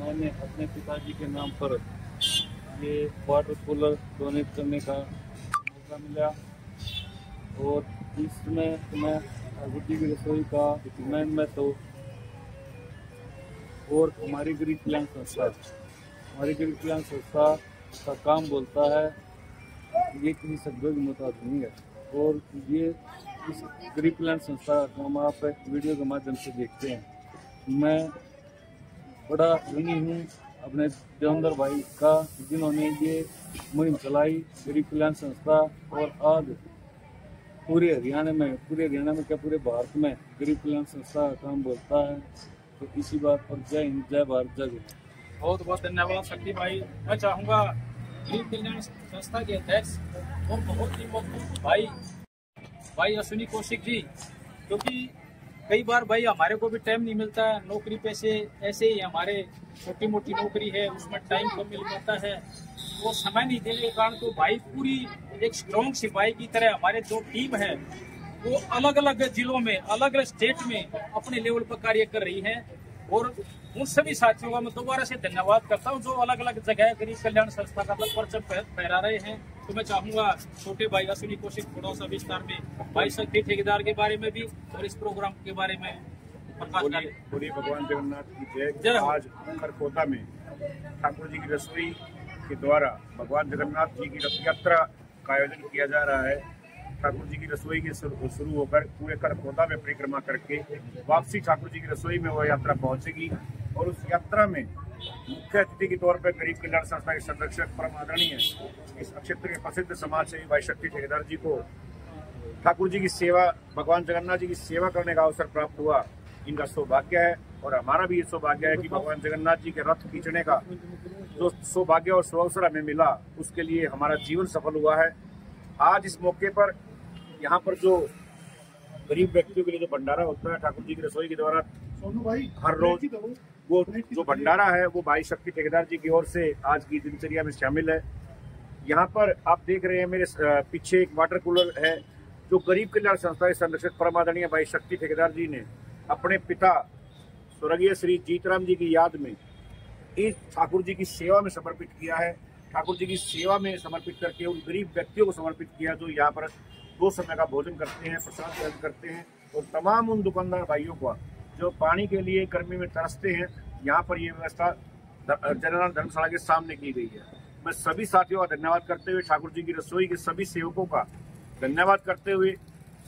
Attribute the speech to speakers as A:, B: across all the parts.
A: मैंने अपने पिताजी के नाम पर ये वाटर कूलर डोनेट करने का मौका मिला और इसमें मैं ठाकुर जी की रसोई का मैन में तो और हमारी गरीब कल्याण संस्था का काम बोलता है, ये किसी शब्दों की मुताबिक नहीं है। और ये इस गरीब कल्याण संस्था को हम आप वीडियो के माध्यम से देखते हैं। मैं बड़ा ऋणी हूँ अपने देवेंद्र भाई का, जिन्होंने ये मुहिम चलाई गरीब कल्याण संस्था। और आज पूरे हरियाणा में क्या पूरे भारत में गरीब कल्याण संस्था का काम बोलता है। तो इसी बात पर जय हिंद, जय भारत, जय गुरु।
B: बहुत बहुत धन्यवाद शक्ति भाई। मैं चाहूँगा गरीब कल्याण संस्था के अध्यक्ष और बहुत ही मजबूत भाई अश्विनी कौशिक जी, क्योंकि कई बार भाई हमारे को भी टाइम नहीं मिलता है, नौकरी पैसे ऐसे ही हमारे छोटी मोटी नौकरी है, उसमें टाइम कम मिल जाता है, वो समय नहीं देने के कारण तो भाई पूरी एक स्ट्रॉन्ग सिपाही की तरह हमारे जो टीम है वो अलग अलग जिलों में, अलग अलग स्टेट में अपने लेवल पर कार्य कर रही है। और उन सभी साथियों का मैं दोबारा से धन्यवाद करता हूं जो अलग अलग जगह गरीब कल्याण संस्था का परचम फहरा रहे हैं। तो मैं चाहूंगा छोटे भाई अश्विनी कौशिक थोड़ा सा विस्तार में भाई शक्ति ठेकेदार के बारे में भी और इस प्रोग्राम के बारे में प्रकाश डालें।
C: पूरी भगवान जगन्नाथ की जय। आज खरखोदा में ठाकुर जी की रसोई के द्वारा भगवान जगन्नाथ जी की रथ यात्रा का आयोजन किया जा रहा है। ठाकुर जी की रसोई के शुरू होकर पूरे खरखोदा में परिक्रमा करके वापसी ठाकुर जी की रसोई में वह यात्रा पहुंचेगी। और उस यात्रा में मुख्य अतिथि के तौर पर गरीब कल्याण संस्था के संरक्षक परम आदरणीय इस क्षेत्र के प्रसिद्ध समाज सेवी भाई शक्ति ठेकेदार जी को ठाकुर जी की सेवा, भगवान जगन्नाथ जी की सेवा करने का अवसर प्राप्त हुआ। इनका सौभाग्य है और हमारा भी ये सौभाग्य है कि भगवान जगन्नाथ जी के रथ खींचने का जो सौभाग्य और सुअवसर हमें मिला, उसके लिए हमारा जीवन सफल हुआ है। आज इस मौके पर यहाँ पर जो गरीब व्यक्तियों के लिए जो भंडारा होता है ठाकुर जी की रसोई के द्वारा हर रोज, वो जो भंडारा है वो भाई शक्ति ठेकेदार जी की ओर से आज की दिनचर्या में शामिल है। यहाँ पर आप देख रहे हैं मेरे पीछे एक वाटर कूलर है जो गरीब कल्याण संस्था के संरक्षक परम आदरणीय भाई शक्ति ठेकेदार जी ने अपने पिता स्वर्गीय श्री जीतराम जी की याद में इस ठाकुर जी की सेवा में समर्पित किया है। ठाकुर जी की सेवा में समर्पित करके उन गरीब व्यक्तियों को समर्पित किया जो यहाँ पर 2 समय का भोजन करते हैं, प्रसाद ग्रहण करते हैं। और तमाम उन दुकानदार भाइयों को जो पानी के लिए गर्मी में तरसते हैं, यहाँ पर ये व्यवस्था जगन्नाथ धर्मशाला के सामने की गई है। मैं सभी साथियों का धन्यवाद करते हुए, ठाकुर जी की रसोई के सभी सेवकों का धन्यवाद करते हुए,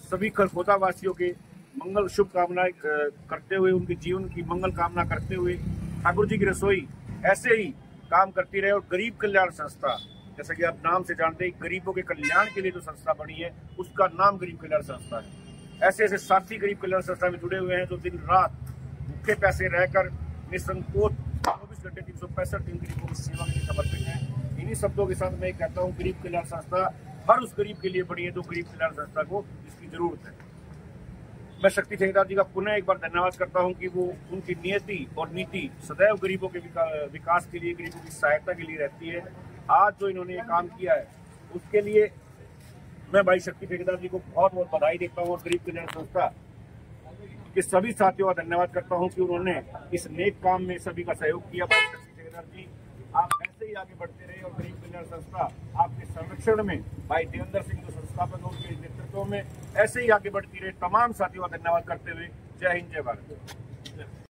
C: सभी खरखोदा वासियों के मंगल शुभकामनाएं करते हुए, उनके जीवन की मंगल कामना करते हुए, ठाकुर जी की रसोई ऐसे ही काम करती रहे। और गरीब कल्याण संस्था, जैसा कि आप नाम से जानते हैं, गरीबों के कल्याण के लिए जो संस्था बनी है उसका नाम गरीब कल्याण संस्था है। ऐसे ऐसे साथी गरीब कल्याण संस्था में जुड़े हुए हैं जो दिन रात भूखे पैसे रहकर निसंकोच 24 घंटे 365 दिन गरीबों की सेवा के लिए समर्पित है। इन्हीं शब्दों के साथ मैं कहता हूँ, गरीब कल्याण संस्था हर उस गरीब के लिए बनी है जो गरीब कल्याण संस्था को जिसकी जरूरत है। मैं शक्ति ठेकेदार जी का पुनः एक बार धन्यवाद करता हूं कि वो उनकी नियति और नीति सदैव गरीबों के विकास के लिए, गरीबों की सहायता के लिए रहती है। आज जो इन्होंने ये काम किया है उसके लिए मैं भाई शक्ति ठेकेदार जी को बहुत बहुत बधाई देता हूं और गरीब कल्याण संस्था के सभी साथियों का धन्यवाद करता हूं कि उन्होंने इस नेक काम में सभी का सहयोग किया। भाई शक्ति ठेकेदार जी, आप ऐसे ही आगे बढ़ते रहे और गरीब कल्याण संस्था आपके संरक्षण में भाई देवेंद्र सिंह जो संस्थापक उनके नेतृत्व में ऐसे ही आगे बढ़ती रहे। तमाम साथियों का धन्यवाद करते हुए जय हिंद, जय भारत।